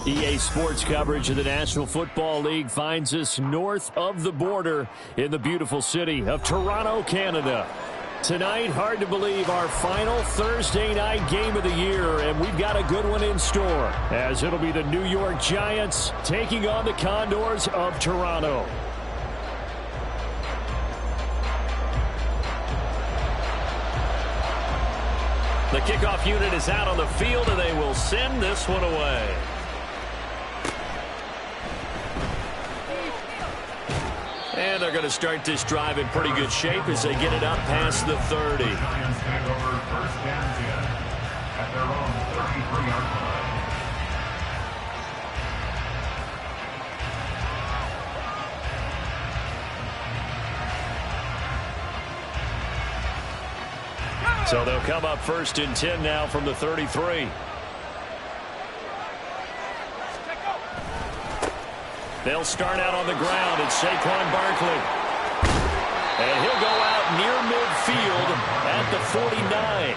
EA Sports coverage of the National Football League finds us north of the border in the beautiful city of Toronto, Canada. Tonight, hard to believe, our final Thursday night game of the year, and we've got a good one in store, as it'll be the New York Giants taking on the Condors of Toronto. The kickoff unit is out on the field, and they will send this one away. And they're going to start this drive in pretty good shape as they get it up past the 30. So they'll come up 1st and 10 now from the 33. They'll start out on the ground. It's Saquon Barkley. And he'll go out near midfield at the 49.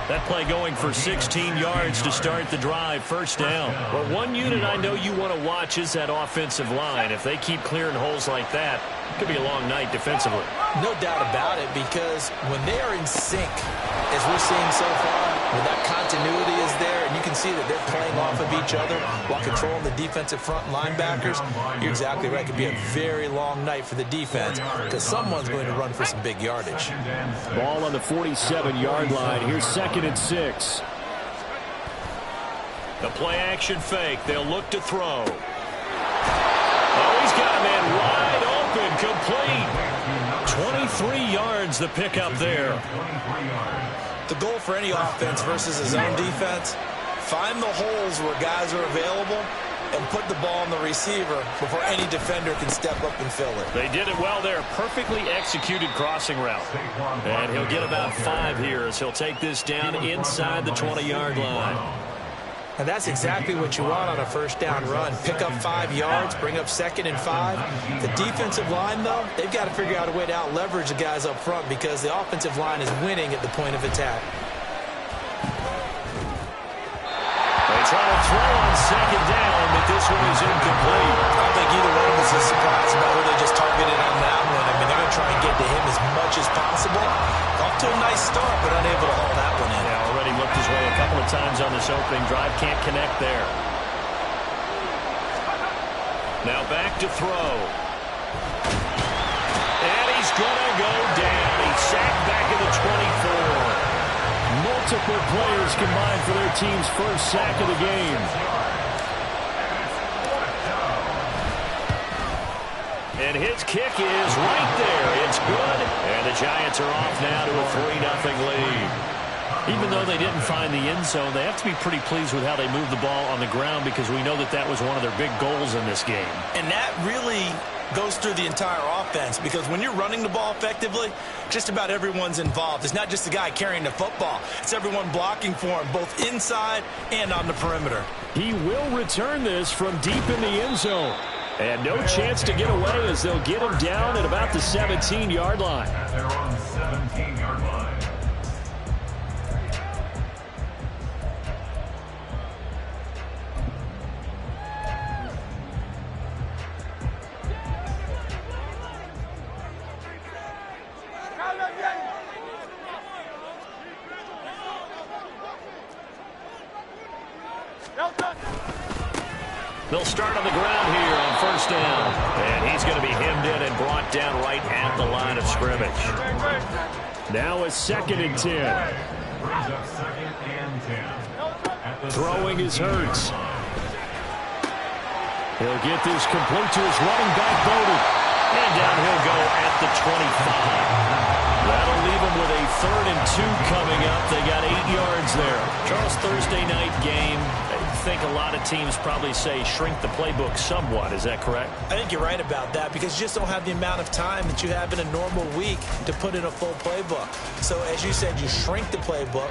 That play going for 16 yards to start the drive, 1st down. Well, one unit I know you want to watch is that offensive line. If they keep clearing holes like that, it could be a long night defensively. No doubt about it, because when they are in sync, as we're seeing so far, when that continuity is there, and you can see that they're playing off of each other while controlling the defensive front linebackers, you're exactly right. It could be a very long night for the defense because someone's going to run for some big yardage. Ball on the 47-yard line. Here's 2nd and 6. The play-action fake. They'll look to throw. Oh, he's got a man wide open, complete. 23 yards the pickup there. The goal for any offense versus his own defense, find the holes where guys are available and put the ball on the receiver before any defender can step up and fill it. They did it well there. Perfectly executed crossing route. And he'll get about 5 here as he'll take this down inside the 20-yard line. And that's exactly what you want on a 1st down run. Pick up 5 yards, bring up 2nd and 5. The defensive line, though, they've got to figure out a way to out-leverage the guys up front because the offensive line is winning at the point of attack. They try to throw on 2nd down, but this one is incomplete. I don't think either one of us is surprised about who they just targeted on that one. I mean, they're going to try and get to him as much as possible. Off to a nice start, but unable to haul that one in. Yeah, already looked his way a couple of times on this opening drive. Can't connect there. Now back to throw. And he's going to go down. He's sacked back at the 24. Multiple players combined for their team's 1st sack of the game. And his kick is right there. It's good. And the Giants are off now to a 3-0 lead. Even though they didn't find the end zone, they have to be pretty pleased with how they moved the ball on the ground because we know that that was one of their big goals in this game. And that really goes through the entire offense because when you're running the ball effectively, just about everyone's involved. It's not just the guy carrying the football. It's everyone blocking for him, both inside and on the perimeter. He will return this from deep in the end zone. And no chance to get away as they'll get him down at about the 17-yard line. They're on the 17-yard line. They'll start on the ground here on 1st down. And he's going to be hemmed in and brought down right at the line of scrimmage. Now a 2nd and 10. Throwing is Hurts. He'll get this complete to his running back, Bodie. And down he'll go at the 25. That'll leave them with a 3rd and 2 coming up. They got 8 yards there. Charles, Thursday night game. I think a lot of teams probably say shrink the playbook somewhat. Is that correct? I think you're right about that because you just don't have the amount of time that you have in a normal week to put in a full playbook. So as you said, you shrink the playbook,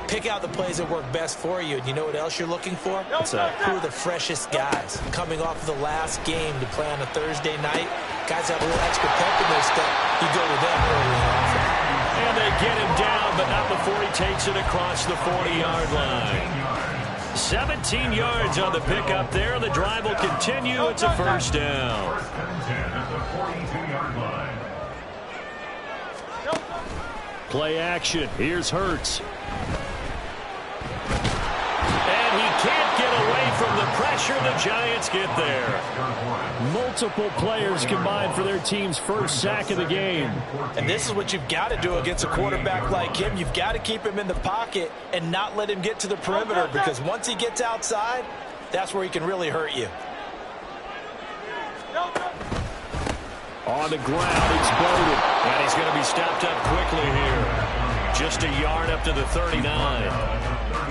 pick out the plays that work best for you. And you know what else you're looking for? Who are the freshest guys coming off of the last game to play on a Thursday night? Guys have a little extra pep in their step. You go with them early and often. And they get him down, but not before he takes it across the 40-yard line. 17 yards on the pickup there. The drive will continue. It's a first down. First and 10 at the 42-yard line. Play action. Here's Hurts. And he can't get away from the pressure. The Giants get there. Multiple players combined for their team's first sack of the game. And this is what you've got to do against a quarterback like him. You've got to keep him in the pocket and not let him get to the perimeter, because once he gets outside, that's where he can really hurt you. On the ground, exploded. And he's going to be stopped up quickly here. Just a yard up to the 39.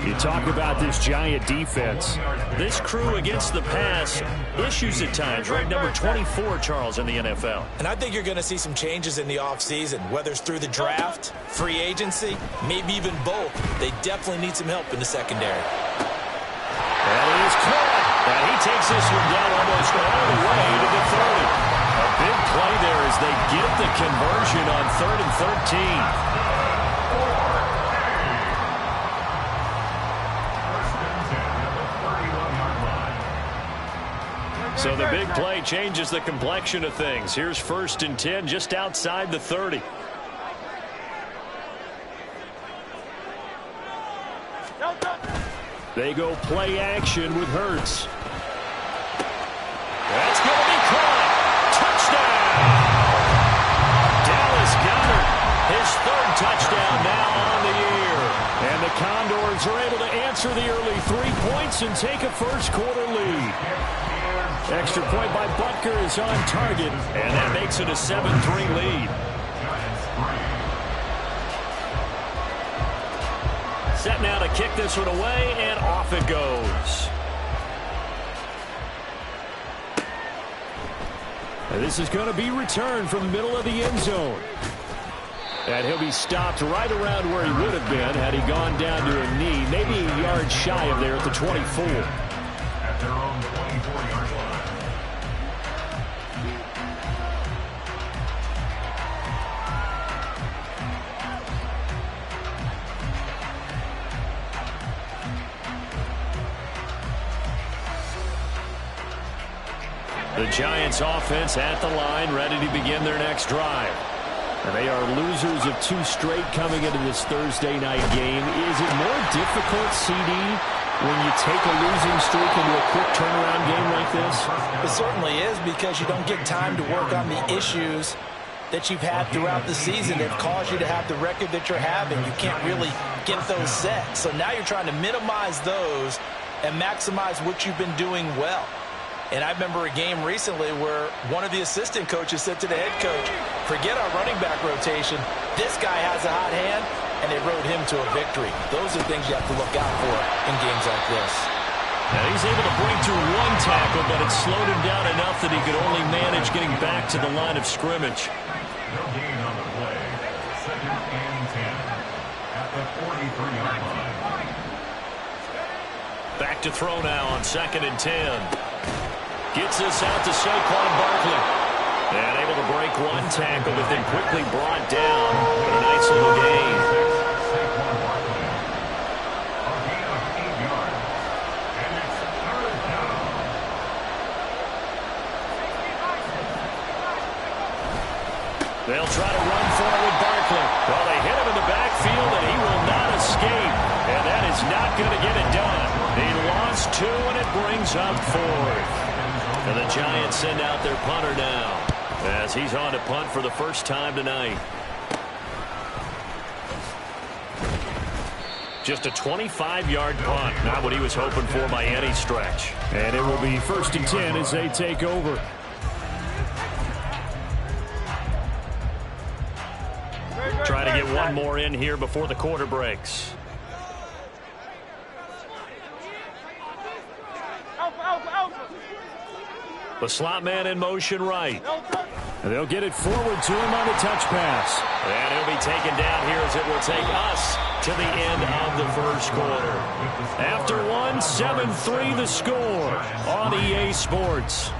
You talk about this Giant defense. This crew against the pass, issues at times, ranked number 24, Charles, in the NFL. And I think you're going to see some changes in the offseason, whether it's through the draft, free agency, maybe even both. They definitely need some help in the secondary. And he is caught. And he takes this one down almost all the way to the 30. A big play there as they get the conversion on 3rd and 13. So the big play changes the complexion of things. Here's 1st and 10 just outside the 30. They go play action with Hurts. That's going to be caught. Touchdown! Dallas Goedert, his 3rd touchdown now on the year. And the Condors are able to answer the early 3 points and take a first-quarter lead. Extra point by Butker is on target. And that makes it a 7-3 lead. Set now to kick this one away, and off it goes. And this is going to be returned from the middle of the end zone. And he'll be stopped right around where he would have been had he gone down to a knee, maybe a yard shy of there at the 24. At their own 24-yard line. The Giants offense at the line, ready to begin their next drive. And they are losers of 2 straight coming into this Thursday night game. Is it more difficult, CD, when you take a losing streak into a quick turnaround game like this? It certainly is, because you don't get time to work on the issues that you've had throughout the season that caused you to have the record that you're having. You can't really get those set. So now you're trying to minimize those and maximize what you've been doing well. And I remember a game recently where one of the assistant coaches said to the head coach, forget our running back rotation. This guy has a hot hand, and they rode him to a victory. Those are things you have to look out for in games like this. Now he's able to bring through 1 tackle, but it slowed him down enough that he could only manage getting back to the line of scrimmage. No gain on the play. 2nd and 10 at the 43-yard line. Back to throw now on 2nd and 10. Gets this out to Saquon Barkley. And able to break 1 tackle, but then quickly brought down. But a nice little gain. Saquon Barkley. A gain of 8 yards. And it's 3rd down. They'll try to run for it with Barkley. Well, they hit him in the backfield, and he will not escape. And that is not going to get it done. He lost 2, and it brings up 4th. And the Giants send out their punter now, as he's on to punt for the first time tonight. Just a 25-yard punt, not what he was hoping for by any stretch. And it will be 1st and 10 as they take over. Try to get one more in here before the quarter breaks. The slot man in motion right. And they'll get it forward to him on the touch pass. And he'll be taken down here as it will take us to the end of the first quarter. After one, 7-3 the score on EA Sports.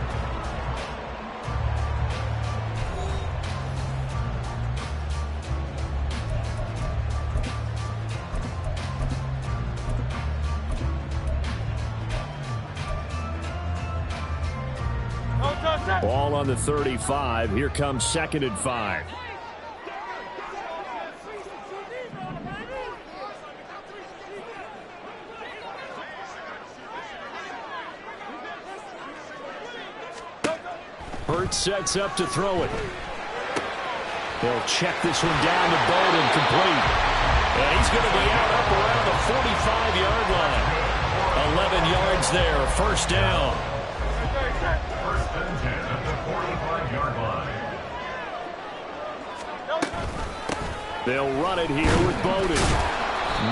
Ball on the 35. Here comes 2nd and 5. Hurts sets up to throw it. They'll check this one down to Bowden, complete. And he's going to be out up around the 45-yard line. 11 yards there, first down. First and 10 at the 45-yard line. They'll run it here with Bowden.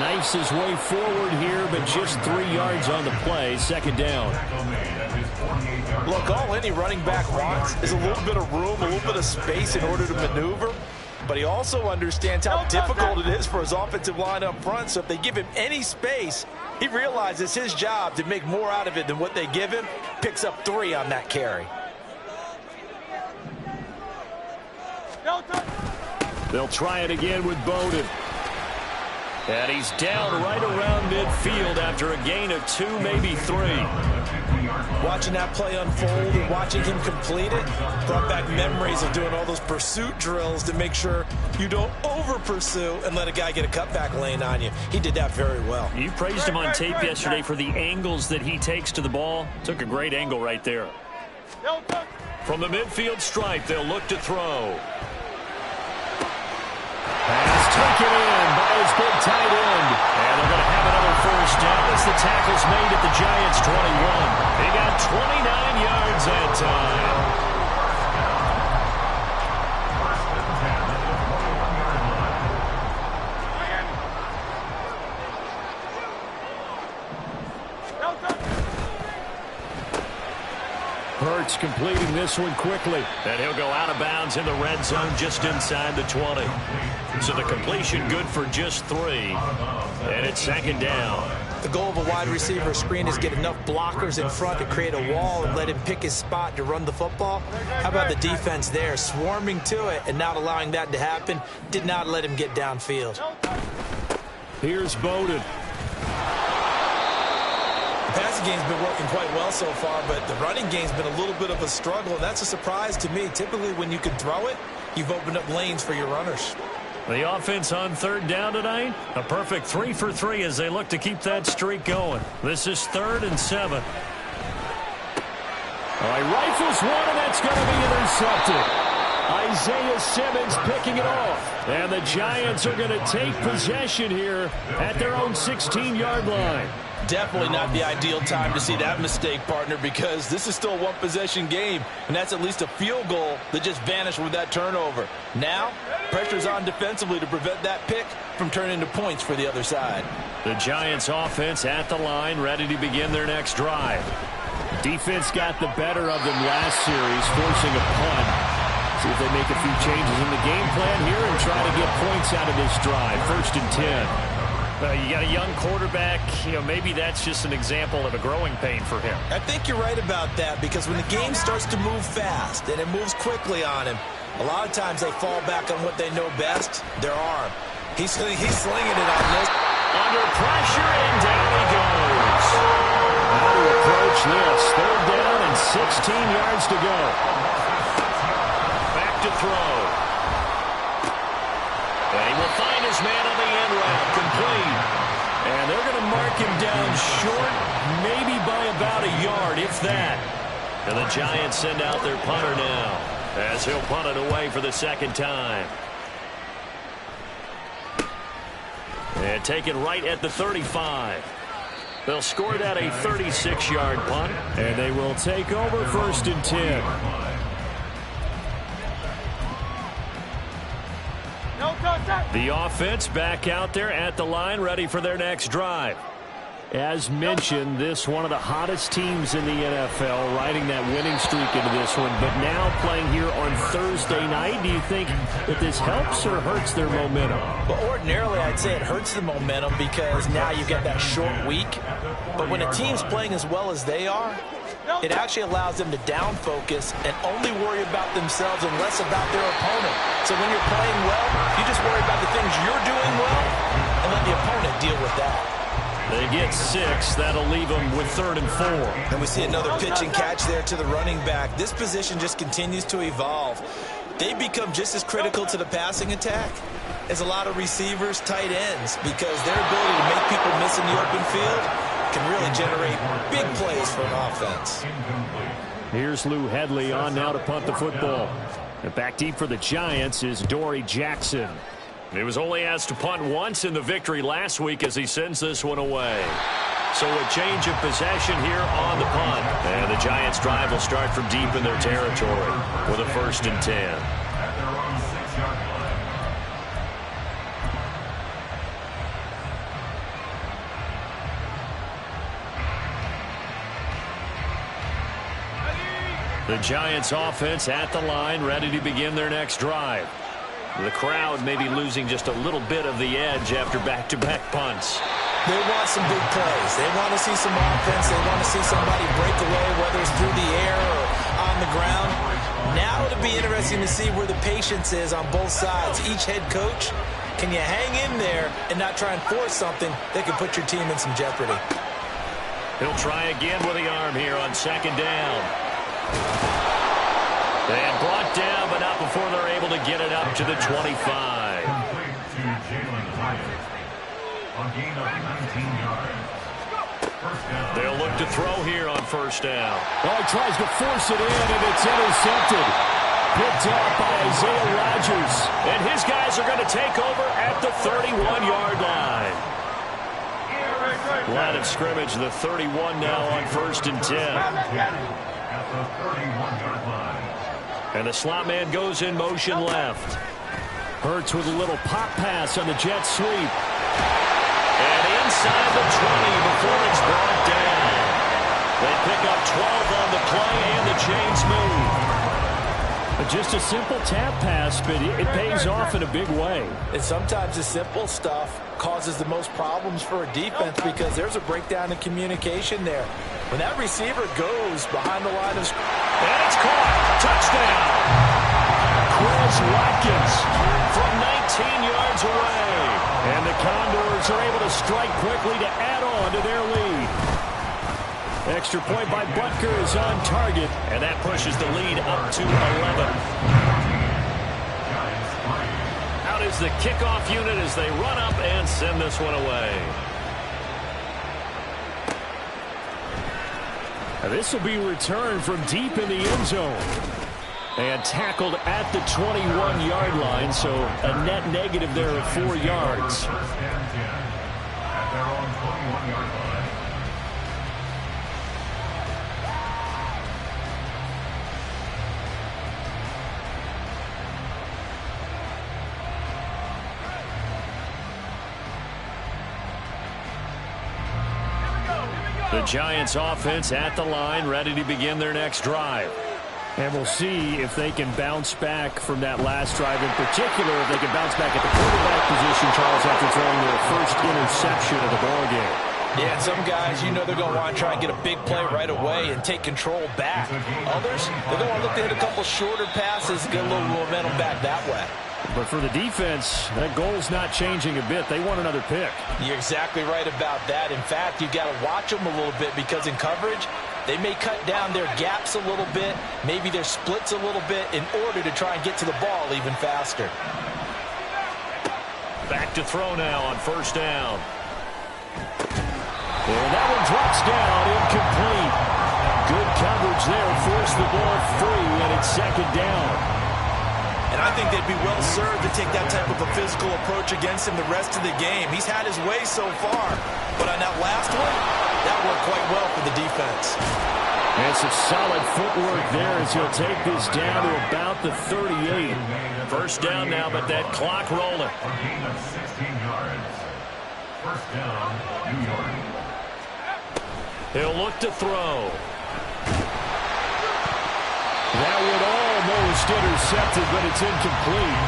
Knifes his way forward here, but just 3 yards on the play. 2nd down. Look, all any running back wants is a little bit of room, a little bit of space in order to maneuver. But he also understands how difficult it is for his offensive line up front. So if they give him any space, he realizes it's his job to make more out of it than what they give him. Picks up 3 on that carry. They'll try it again with Bowden. And he's down right around midfield after a gain of 2, maybe 3. Watching that play unfold and watching him complete it brought back memories of doing all those pursuit drills to make sure you don't over-pursue and let a guy get a cutback lane on you. He did that very well. You praised him on tape yesterday for the angles that he takes to the ball. Took a great angle right there. From the midfield stripe, they'll look to throw. Pass taken in by his big tight end. And they're going to have another first down as the tackle's made at the Giants' 21. They got 29 yards that time. Hurts completing this one quickly. And he'll go out of bounds in the red zone just inside the 20. So the completion good for just 3. And it's 2nd down. The goal of a wide receiver screen is get enough blockers in front to create a wall and let him pick his spot to run the football. How about the defense there, swarming to it and not allowing that to happen? Did not let him get downfield. Here's Bowden. The passing game's been working quite well so far, but the running game's been a little bit of a struggle, and that's a surprise to me. Typically, when you can throw it, you've opened up lanes for your runners. The offense on 3rd down tonight, a perfect 3 for 3 as they look to keep that streak going. This is 3rd and 7. All right, rifles one, and that's going to be intercepted. Isaiah Simmons picking it off. And the Giants are going to take possession here at their own 16-yard line. Definitely not the ideal time to see that mistake, partner, because this is still a one-possession game, and that's at least a field goal that just vanished with that turnover. Now, pressure's on defensively to prevent that pick from turning into points for the other side. The Giants offense at the line, ready to begin their next drive. Defense got the better of them last series, forcing a punt. See if they make a few changes in the game plan here and try to get points out of this drive. 1st and 10. You got a young quarterback. Maybe that's just an example of a growing pain for him. I think you're right about that, because when the game starts to move fast and it moves quickly on him, a lot of times they fall back on what they know best, their arm. He's slinging it on this. Under pressure, and down he goes. How to approach this? 3rd down and 16 yards to go. Back to throw. And he will find his man on the end route, complete. And they're going to mark him down short, maybe by about a yard, if that. And the Giants send out their punter now, as he'll punt it away for the 2nd time. And taken right at the 35. They'll score that a 36-yard punt. And they will take over 1st and 10. The offense back out there at the line, ready for their next drive. As mentioned, this one of the hottest teams in the NFL, riding that winning streak into this one, but now playing here on Thursday night. Do you think that this helps or hurts their momentum? Well, ordinarily, I'd say it hurts the momentum because now you get that short week. But when a team's playing as well as they are, it actually allows them to down focus and only worry about themselves and less about their opponent. So when you're playing well, you just worry about the things you're doing well and let the opponent deal with that. They get 6. That'll leave them with 3rd and 4. And we see another pitch and catch there to the running back. This position just continues to evolve. They become just as critical to the passing attack as a lot of receivers, tight ends, because their ability to make people miss in the open field can really generate big plays for an offense. Here's Lou Hedley on now to punt the football. And back deep for the Giants is Dory Jackson. He was only asked to punt once in the victory last week as he sends this one away. So a change of possession here on the punt. And the Giants' drive will start from deep in their territory with a 1st and 10. At their own 6-yard line. The Giants' offense at the line, ready to begin their next drive. The crowd may be losing just a little bit of the edge after back-to-back punts. They want some big plays. They want to see some offense. They want to see somebody break away, whether it's through the air or on the ground. Now it'll be interesting to see where the patience is on both sides. Each head coach, can you hang in there and not try and force something that can put your team in some jeopardy? He'll try again with the arm here on 2nd down. And brought down, but not before they're able to get it up to the 25. They'll look to throw here on 1st down. Oh, he tries to force it in, and it's intercepted. Picked up by Isaiah Rodgers. And his guys are going to take over at the 31-yard line. Line of scrimmage, the 31 now on 1st and 10. At the 31-yard line. And the slot man goes in motion left. Hurts with a little pop pass on the jet sweep. And inside the 20 before it's brought down. They pick up 12 on the play, and the chains move. Just a simple tap pass, but it pays off in a big way. And sometimes the simple stuff causes the most problems for a defense because there's a breakdown in communication there. When that receiver goes behind the line of scrimmage. And it's caught. Touchdown. Chris Watkins From 19 yards away. And the Condors are able to strike quickly to add on to their lead. Extra point by Butker is on target. And that pushes the lead up to 11. Out is the kickoff unit as they run up and send this one away. This will be returned from deep in the end zone. And tackled at the 21-yard line, so a net negative there of 4 yards. At their own 21-yard line. The Giants offense at the line, ready to begin their next drive. And we'll see if they can bounce back from that last drive, in particular if they can bounce back at the quarterback position, Charles, after throwing their first interception of the ballgame. Yeah, and some guys, you know they're going to want to try and get a big play right away and take control back. Others, they're going to look to hit a couple shorter passes, get a little momentum back that way. But for the defense, that goal's not changing a bit. They want another pick. You're exactly right about that. In fact, you've got to watch them a little bit because in coverage, they may cut down their gaps a little bit, maybe their splits a little bit in order to try and get to the ball even faster. Back to throw now on 1st down. And that one drops down, incomplete. Good coverage there, forced the ball free, and it's 2nd down. And I think they'd be well served to take that type of a physical approach against him the rest of the game. He's had his way so far, but on that last one, that worked quite well for the defense. And some solid footwork there as he'll take this down to about the 38. 1st down now, but that clock rolling. A gain of 16 yards. 1st down, New York. He'll look to throw. That would almost intercepted, but it's incomplete.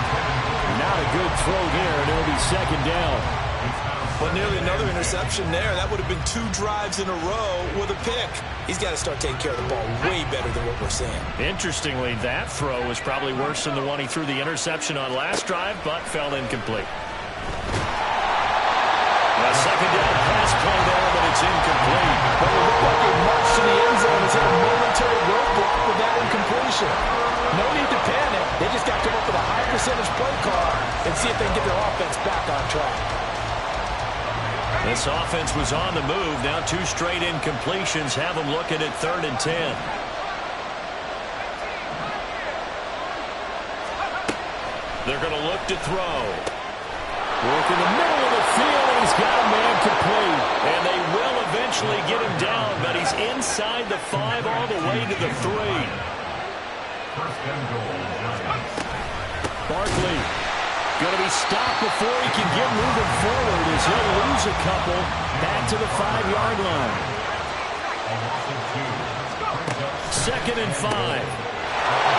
Not a good throw there, and it'll be 2nd down. But nearly another interception there. That would have been 2 drives in a row with a pick. He's got to start taking care of the ball way better than what we're seeing. Interestingly, that throw was probably worse than the one he threw the interception on last drive, but fell incomplete. A 2nd down pass play there incomplete. But it looked like he marched to the end zone as hit a momentary roadblock with that incompletion. No need to panic. They just got to come up with a high percentage play call and see if they can get their offense back on track. This offense was on the move. Now 2 straight incompletions have them looking at 3rd and 10. They're going to look to throw. Work in the middle of the field, and he's got a man complete. And they will eventually get him down, but he's inside the 5 all the way to the 3. First and goal, Giants. Barkley going to be stopped before he can get moving forward as he'll lose a couple back to the 5-yard line. A loss of 2. 2nd and 5.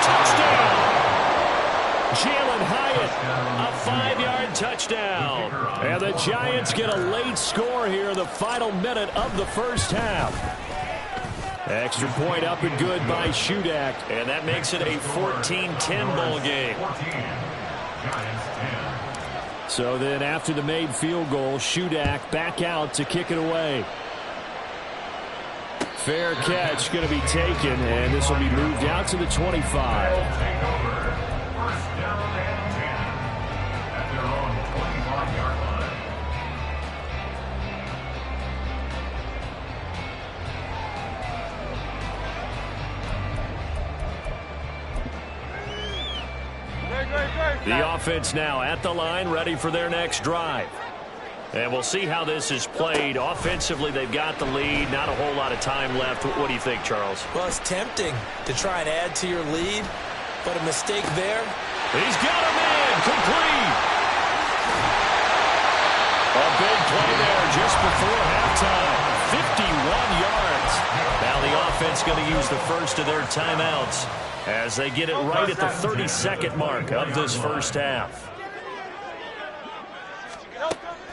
Touchdown! Jalen Hyatt, a 5-yard touchdown. And the Giants get a late score here in the final minute of the first half. Extra point up and good by Shudak. And that makes it a 14-10 ball game. 14. Giants 10. So then after the made field goal, Shudak back out to kick it away. Fair catch going to be taken, and this will be moved out to the 25. Take over. First down and 10. At their own 25-yard line. The offense now at the line, ready for their next drive. And we'll see how this is played. Offensively, they've got the lead. Not a whole lot of time left. What do you think, Charles? Well, it's tempting to try and add to your lead, but a mistake there. He's got a man complete. A big play there just before halftime. 51 yards. Now the offense going to use the first of their timeouts as they get it right at the 32nd mark of this first half.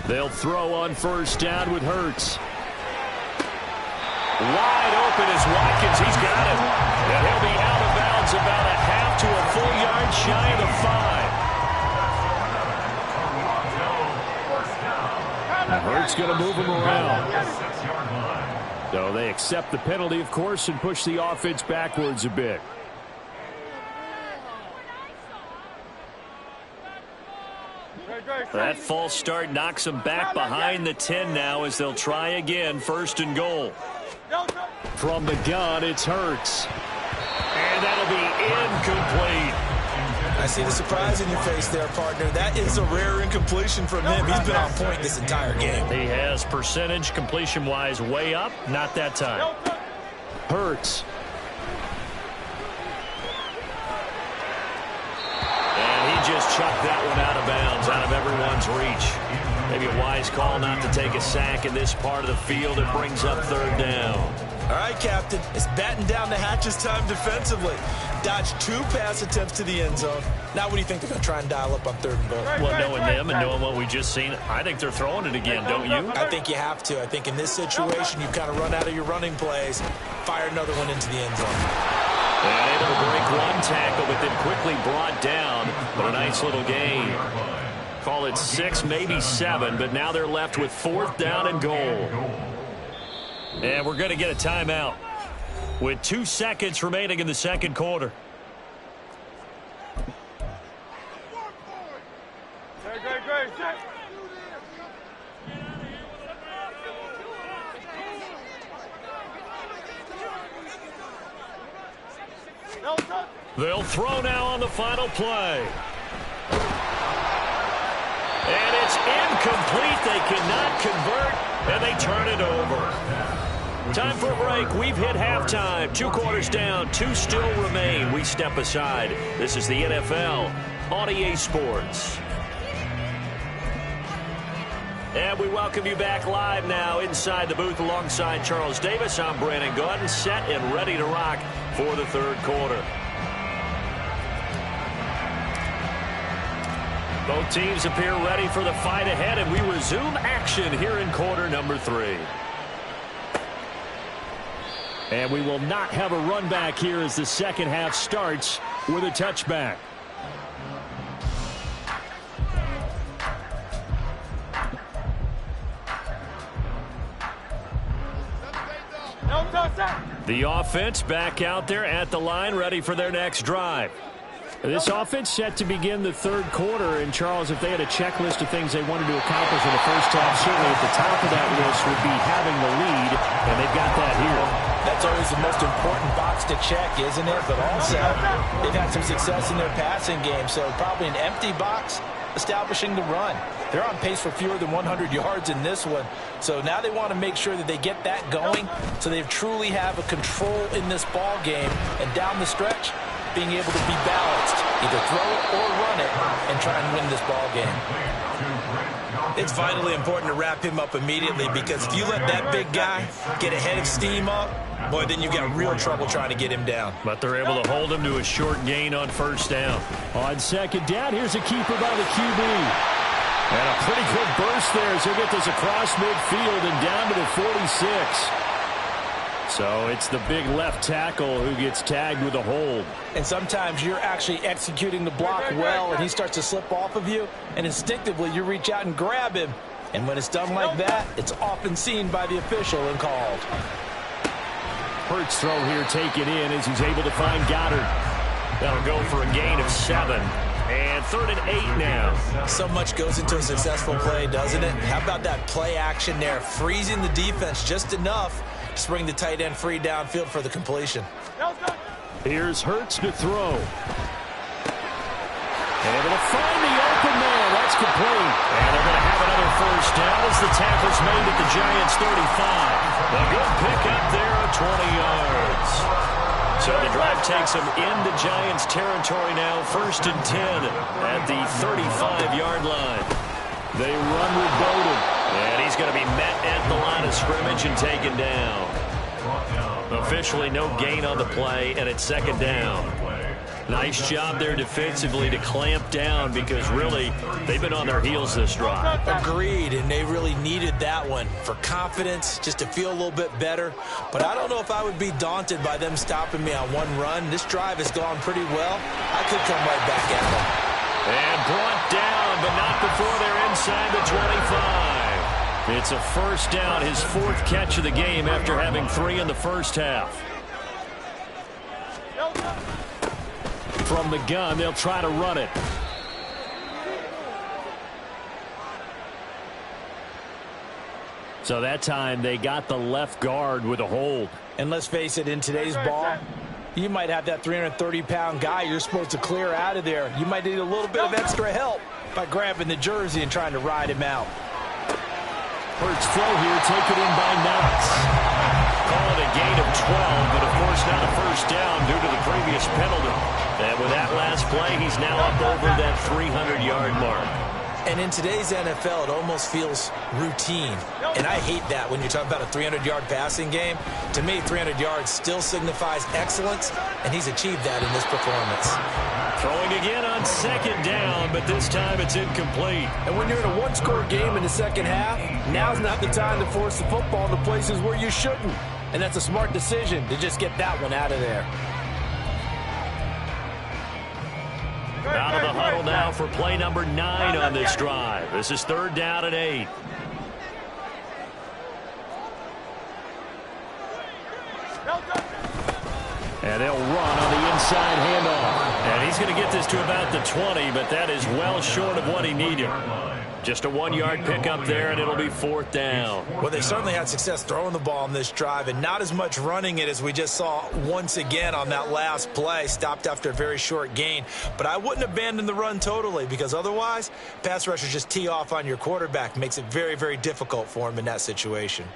They'll throw on first down with Hurts. Wide open is Watkins. He's got it. And he'll be out of bounds about a half to a full yard shy of the 5. And Hurts going to move him around. 6-yard line. So they accept the penalty, of course, and push the offense backwards a bit. That false start knocks them back behind the 10 now as they'll try again. 1st and goal. From the gun, it's Hurts. And that'll be incomplete. I see the surprise in your face there, partner. That is a rare incompletion from him. He's been on point this entire game. He has percentage completion-wise way up. Not that time. Hurts. Just chucked that one out of bounds, out of everyone's reach. Maybe a wise call not to take a sack in this part of the field. It brings up 3rd down. All right, Captain. It's batten down the hatches time defensively. Dodged 2 pass attempts to the end zone. Now what do you think they're going to try and dial up on 3rd and goal? Well, knowing them and knowing what we just seen, I think they're throwing it again, don't you? I think you have to. I think in this situation, you kind of run out of your running plays, fire another one into the end zone. And able to break one tackle, but then quickly brought down. But a nice little gain. Call it 6, maybe 7, but now they're left with 4th down and goal. And we're going to get a timeout with 2 seconds remaining in the 2nd quarter. They'll throw now on the final play. And it's incomplete. They cannot convert, and they turn it over. Time for a break. We've hit halftime. 2 quarters down, 2 still remain. We step aside. This is the NFL on EA Sports. And we welcome you back live now inside the booth alongside Charles Davis. I'm Brandon Gordon, set and ready to rock for the 3rd quarter. Both teams appear ready for the fight ahead, and we resume action here in quarter number 3. And we will not have a run back here as the second half starts with a touchback. The offense back out there at the line, ready for their next drive. This offense set to begin the third quarter. And, Charles, if they had a checklist of things they wanted to accomplish in the first half, certainly at the top of that list would be having the lead, and they've got that here. That's always the most important box to check, isn't it? But also, they've had some success in their passing game, so probably an empty box establishing the run. They're on pace for fewer than 100 yards in this one. So now they want to make sure that they get that going so they truly have a control in this ball game. And down the stretch, being able to be balanced, either throw it or run it, and try and win this ball game. It's vitally important to wrap him up immediately, because if you let that big guy get a head of steam up, boy, then you've got real trouble trying to get him down. But they're able to hold him to a short gain on first down. On second down, here's a keeper by the QB. And a pretty quick burst there as he'll get this across midfield and down to the 46. So it's the big left tackle who gets tagged with a hold. And sometimes you're actually executing the block well, and he starts to slip off of you, and instinctively you reach out and grab him. And when it's done like that, it's often seen by the official and called. Hurts throw here taken in as he's able to find Goddard. That'll go for a gain of 7. And 3rd and 8 now. So much goes into a successful play, doesn't it? How about that play action there? Freezing the defense just enough to bring the tight end free downfield for the completion. Here's Hurts to throw. Able to find the open man. That's complete. And they're going to have another first down as the tackle's made at the Giants' 35. A good pickup there of 20 yards. So the drive takes them into Giants territory now, 1st and 10 at the 35-yard line. They run with Bowden. And he's going to be met at the line of scrimmage and taken down. Officially no gain on the play, and it's 2nd down. Nice job there defensively to clamp down, because really they've been on their heels this drive. Agreed, and they really needed that one for confidence, just to feel a little bit better. But I don't know if I would be daunted by them stopping me on one run. This drive has gone pretty well. I could come right back at them. And brought down, but not before they're inside the 25. It's a first down, his 4th catch of the game after having 3 in the first half. From the gun, they'll try to run it. So that time they got the left guard with a hold. And let's face it, in today's ball, you might have that 330-pound guy you're supposed to clear out of there. You might need a little bit of extra help by grabbing the jersey and trying to ride him out. Hurts throw here, taken in by Knox. Call it a gain of 12, but of course not a first down due to the previous penalty. And with that last play, he's now up over that 300-yard mark. And in today's NFL, it almost feels routine. And I hate that when you're talking about a 300-yard passing game. To me, 300 yards still signifies excellence, and he's achieved that in this performance. Throwing again on 2nd down, but this time it's incomplete. And when you're in a one-score game in the second half, now's not the time to force the football into places where you shouldn't. And that's a smart decision to just get that one out of there. Out of the huddle now for play number 9 on this drive. This is 3rd down and 8. And they'll run on the inside handoff. And he's going to get this to about the 20, but that is well short of what he needed. Just a 1-yard pickup there, and it'll be 4th down. Well, they certainly had success throwing the ball on this drive, and not as much running it as we just saw once again on that last play. Stopped after a very short gain. But I wouldn't abandon the run totally, because otherwise, pass rushers just tee off on your quarterback. Makes it very, very difficult for him in that situation.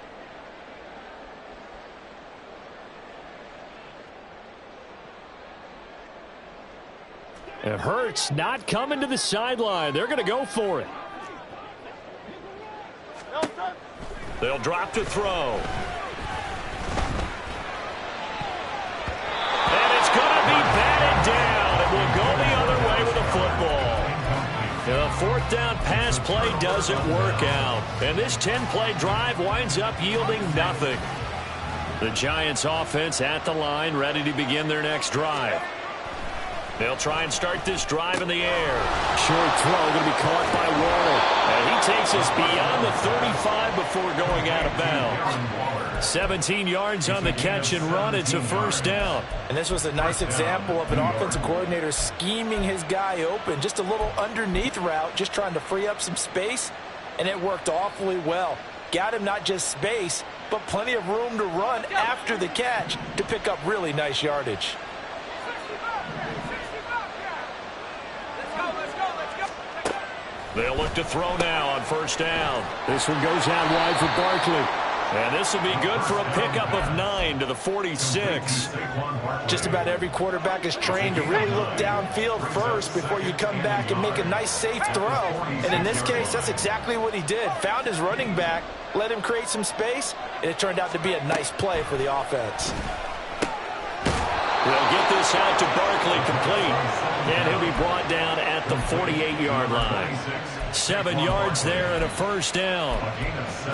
And Hurts not coming to the sideline. They're going to go for it. They'll drop to throw. And it's going to be batted down. It will go the other way with the football. The 4th down pass play doesn't work out. And this 10-play drive winds up yielding nothing. The Giants offense at the line, ready to begin their next drive. They'll try and start this drive in the air. Short throw going to be caught by Waller. And he takes us beyond the 35 before going out of bounds. 17 yards on the catch and run. It's a first down. And this was a nice example of an offensive coordinator scheming his guy open. Just a little underneath route, just trying to free up some space, and it worked awfully well. Got him not just space, but plenty of room to run after the catch to pick up really nice yardage. They'll look to throw now on first down. This one goes out wide for Barkley. And this will be good for a pickup of 9 to the 46. Just about every quarterback is trained to really look downfield first before you come back and make a nice, safe throw. And in this case, that's exactly what he did. Found his running back, let him create some space, and it turned out to be a nice play for the offense. They'll get this out to Barkley complete. And he'll be brought down at the 48-yard line. 7 yards there and a first down.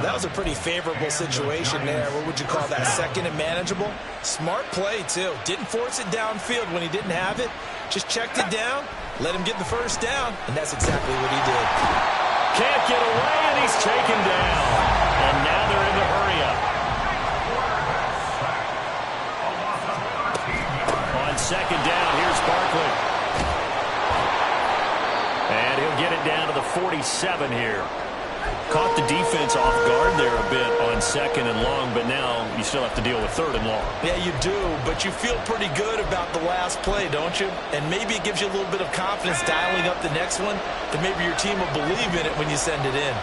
That was a pretty favorable situation there. What would you call that? Second and manageable? Smart play, too. Didn't force it downfield when he didn't have it. Just checked it down, let him get the first down, and that's exactly what he did. Can't get away, and he's taken down. And now they're in the hurry-up. On second down, here's Barkley. And he'll get it down to the 47 here. Caught the defense off guard there a bit on second and long, but now you still have to deal with third and long. Yeah, you do, but you feel pretty good about the last play, don't you? And maybe it gives you a little bit of confidence dialing up the next one, that maybe your team will believe in it when you send it in.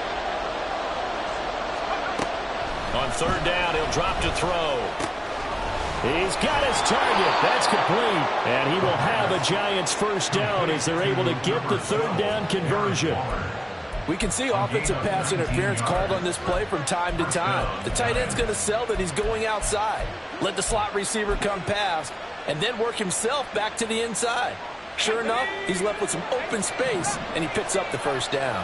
On third down, he'll drop to throw. He's got his target. That's complete. And he will have a Giants first down as they're able to get the third down conversion. We can see offensive pass interference called on this play from time to time. The tight end's going to sell that he's going outside. Let the slot receiver come past, and then work himself back to the inside. Sure enough, he's left with some open space, and he picks up the first down.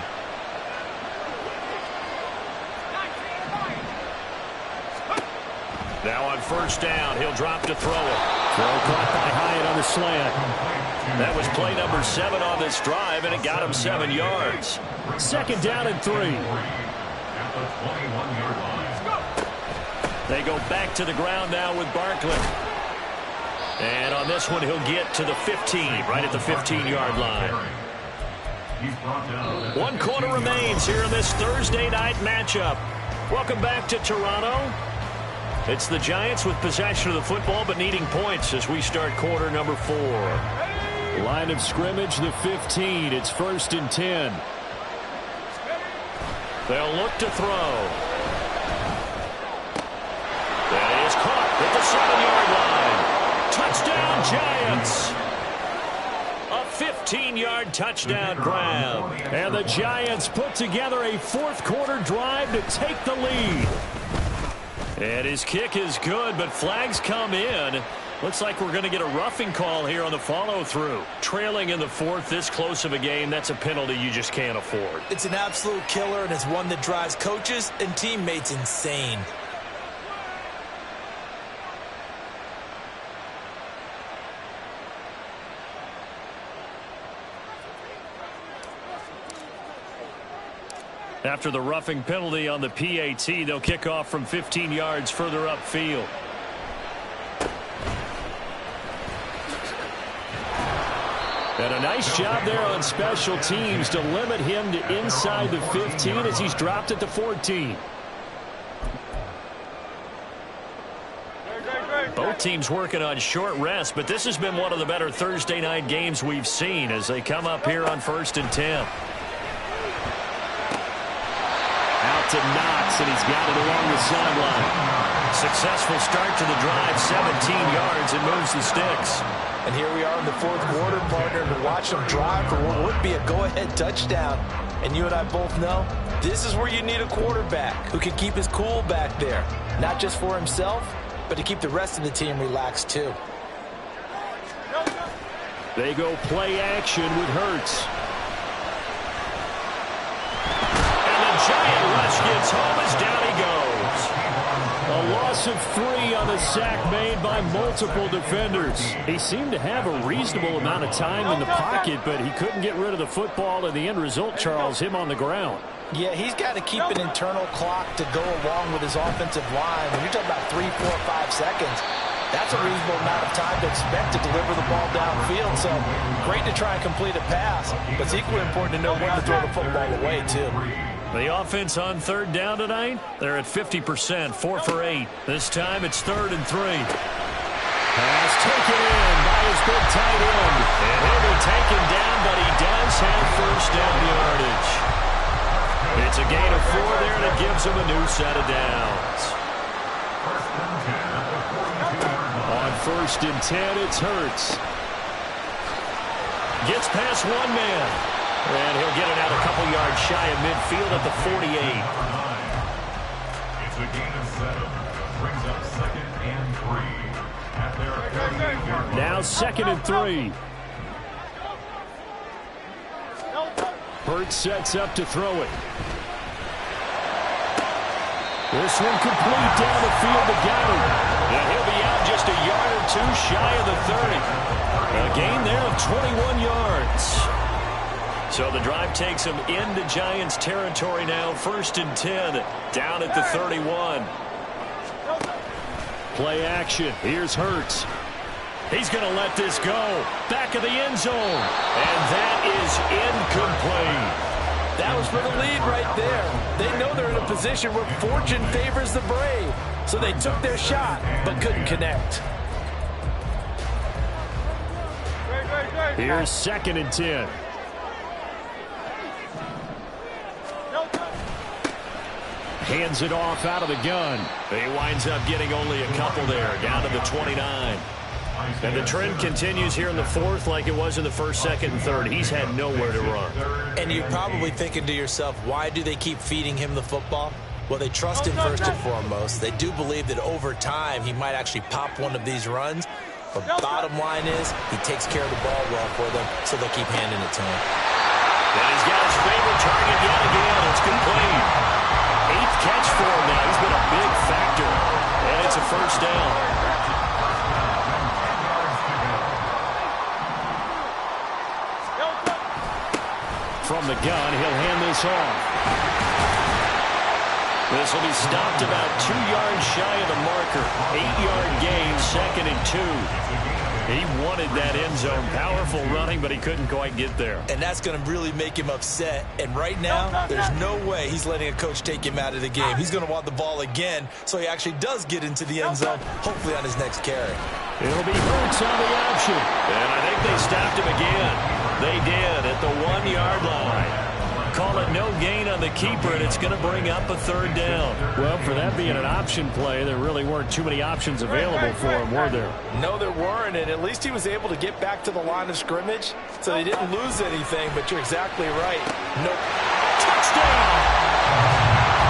Now on first down, he'll drop to throw it. Throw caught by Hyatt on the slant. That was play number 7 on this drive, and it got him 7 yards. Second down and 3. They go back to the ground now with Barkley. And on this one, he'll get to the 15, right at the 15-yard line. 1 quarter remains here in this Thursday night matchup. Welcome back to Toronto. It's the Giants with possession of the football, but needing points as we start quarter number 4. Line of scrimmage, the 15. It's 1st and 10. They'll look to throw. That is caught at the 7-yard line. Touchdown, Giants. A 15-yard touchdown grab. And the Giants put together a fourth-quarter drive to take the lead. And his kick is good, but flags come in. Looks like we're going to get a roughing call here on the follow-through. Trailing in the fourth, this close of a game, that's a penalty you just can't afford. It's an absolute killer, and it's one that drives coaches and teammates insane. After the roughing penalty on the PAT, they'll kick off from 15 yards further upfield. And a nice job there on special teams to limit him to inside the 15 as he's dropped at the 14. Both teams working on short rest, but this has been one of the better Thursday night games we've seen as they come up here on 1st and 10. Out to Knox, and he's got it along the sideline. Successful start to the drive, 17 yards, and moves the sticks. And here we are in the fourth quarter, partner, to watch them drive for what would be a go-ahead touchdown. And you and I both know this is where you need a quarterback who can keep his cool back there. Not just for himself, but to keep the rest of the team relaxed, too. They go play action with Hurts. And the Giant rush gets home as down he goes. A loss of 3 on the sack made by multiple defenders. He seemed to have a reasonable amount of time in the pocket, but he couldn't get rid of the football, and the end result, Charles, him on the ground. Yeah, he's got to keep an internal clock to go along with his offensive line. When you're talking about 3, 4, 5 seconds, that's a reasonable amount of time to expect to deliver the ball downfield. So great to try and complete a pass, but it's equally important to know when to throw the football away, too. The offense on third down tonight, they're at 50%, 4 for 8. This time it's 3rd and 3. Pass taken in by his big tight end. And he'll be taken down, but he does have first down yardage. It's a gain of 4 there, and it gives him a new set of downs. On 1st and 10, it's Hurts. Gets past one man. And he'll get it out a couple yards shy of midfield at the 48. It's a gain of 7. Brings up 2nd and 3. At their 48-yard line. Now 2nd and 3. Hurts sets up to throw it. This one complete down the field to Goddard. And he'll be out just a yard or 2 shy of the 30. A gain there of 21 yards. So the drive takes him into Giants territory now. 1st and 10, down at the 31. Play action. Here's Hurts. He's going to let this go. Back of the end zone. And that is incomplete. That was for the lead right there. They know they're in a position where fortune favors the brave. So they took their shot, but couldn't connect. Here's 2nd and 10. Hands it off out of the gun. He winds up getting only a couple there, down to the 29. And the trend continues here in the 4th like it was in the 1st, 2nd, and 3rd. He's had nowhere to run. And you're probably thinking to yourself, why do they keep feeding him the football? Well, they trust him first and foremost. They do believe that over time he might actually pop one of these runs. But bottom line is he takes care of the ball well for them, so they keep handing it to him. And he's got his favorite target yet again. It's complete. 8th catch for him now. He's been a big factor. And it's a first down. From the gun, he'll hand this off. This will be stopped about 2 yards shy of the marker. 8-yard gain, 2nd and 2. He wanted that end zone. Powerful running, but he couldn't quite get there. And that's going to really make him upset. And right now, there's no way he's letting a coach take him out of the game. He's going to want the ball again, so he actually does get into the end zone, hopefully on his next carry. It'll be Hurts on the option. And I think they stopped him again. They did at the 1-yard line. Call it no gain on the keeper, and it's going to bring up a 3rd down. Well, for that being an option play, there really weren't too many options available for him, were there? No, there weren't, and at least he was able to get back to the line of scrimmage, so they didn't lose anything, but you're exactly right. Nope. Touchdown!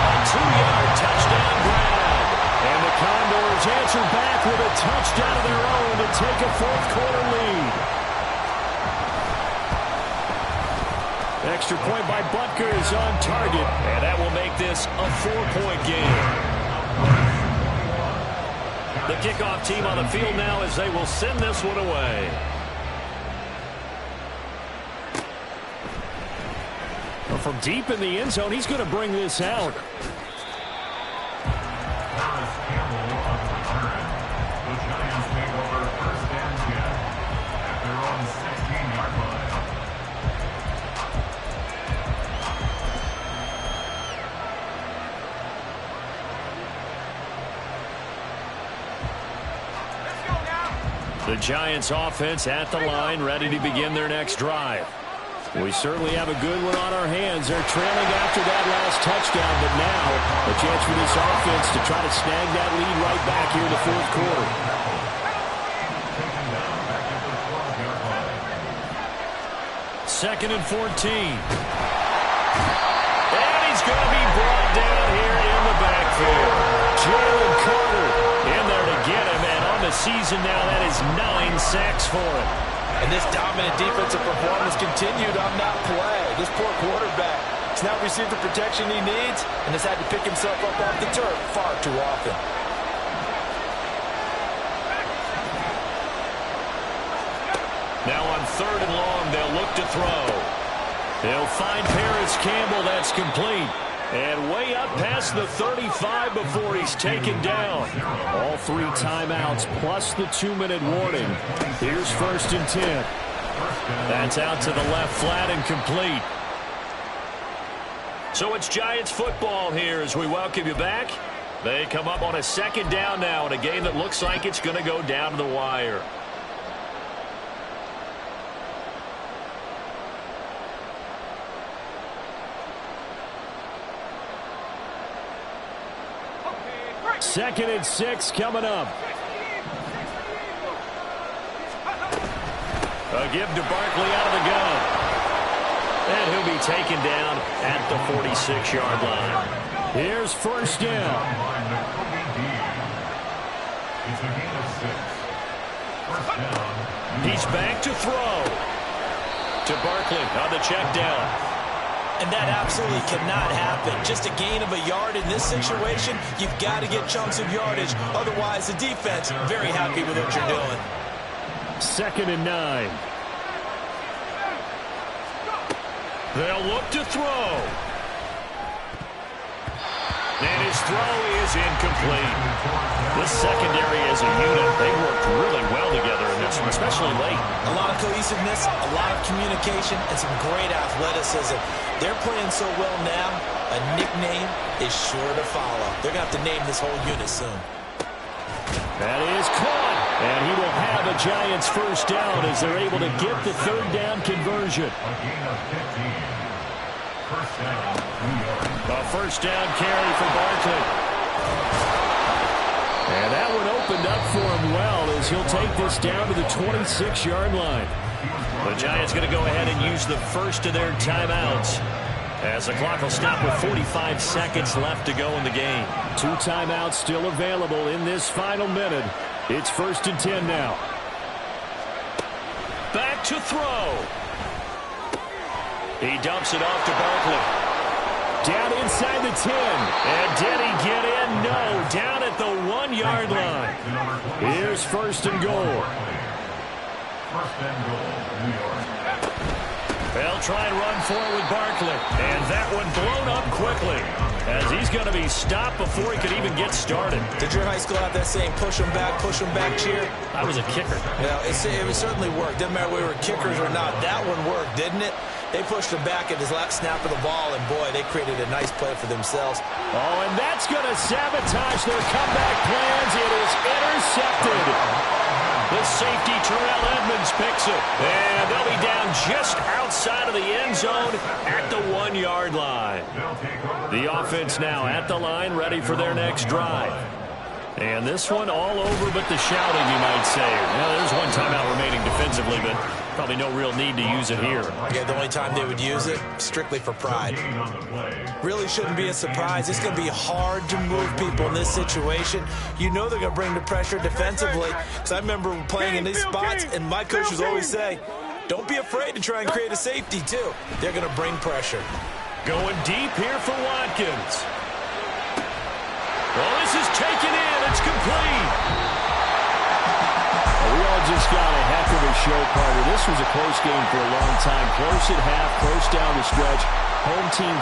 A 2-yard touchdown grab. And the Condors answer back with a touchdown of their own to take a 4th-quarter lead. Extra point by Butker on target. And that will make this a 4-point game. The kickoff team on the field now as they will send this one away. Well, from deep in the end zone, he's going to bring this out. The Giants offense at the line, ready to begin their next drive. We certainly have a good one on our hands. They're trailing after that last touchdown, but now a chance for this offense to try to snag that lead right back here in the 4th quarter. 2nd and 14. And he's going to be brought down here in the backfield. Jalen Carter in there to get him, and on the season now, that is 9 sacks for him. And this dominant defensive performance continued on that play. This poor quarterback has not received the protection he needs and has had to pick himself up off the turf far too often. 3rd and long. They'll look to throw. They'll find Paris Campbell. That's complete. And way up past the 35 before he's taken down. All 3 timeouts plus the 2-minute warning. Here's 1st and 10. That's out to the left flat and complete. So it's Giants football here as we welcome you back. They come up on a 2nd down now in a game that looks like it's going to go down to the wire. Second and 6 coming up. A give to Barkley out of the gun. And he'll be taken down at the 46-yard line. Here's 1st down. He's back to throw. To Barkley on the check down. And that absolutely cannot happen. Just a gain of a yard in this situation, you've got to get chunks of yardage. Otherwise, the defense, very happy with what you're doing. 2nd and 9. They'll look to throw. And his throw is incomplete. This secondary as a unit, they worked really well together in this one, especially late. A lot of cohesiveness, a lot of communication, and some great athleticism. They're playing so well now, a nickname is sure to follow. They're going to have to name this whole unit soon. That is caught. And he will have a Giants 1st down as they're able to get the 3rd down conversion. A 1st down carry for Barkley. And that one opened up for him well as he'll take this down to the 26-yard line. The Giants going to go ahead and use the first of their timeouts as the clock will stop with 45 seconds left to go in the game. 2 timeouts still available in this final minute. It's 1st and 10 now. Back to throw. He dumps it off to Barkley. Down inside the 10. And did he get in? No. Down at the 1-yard line. Here's 1st and goal. 1st and goal, New York. They'll try and run forward with Barkley. And that one blown up quickly as he's going to be stopped before he could even get started. Did your high school have that saying, push him back cheer? I was a kicker. Yeah, it certainly worked. Didn't matter whether we were kickers or not. That one worked, didn't it? They pushed him back at his last snap of the ball, and, boy, they created a nice play for themselves. Oh, and that's going to sabotage their comeback plans. It is intercepted. The safety, Terrell Edmonds, picks it. And they'll be down just outside of the end zone at the 1-yard line. The offense now at the line, ready for their next drive. And this one all over but the shouting, you might say. Now, there's one timeout remaining defensively, but probably no real need to use it here. Yeah, the only time they would use it, strictly for pride. Really shouldn't be a surprise. It's going to be hard to move people in this situation. You know they're going to bring the pressure defensively. Because I remember playing in these spots, and my coaches always say, don't be afraid to try and create a safety, too. They're going to bring pressure. Going deep here for Watkins. Well, this is taken in. It's complete. We all just got a heck of a show, Carter. This was a close game for a long time. Close at half, close down the stretch. Home team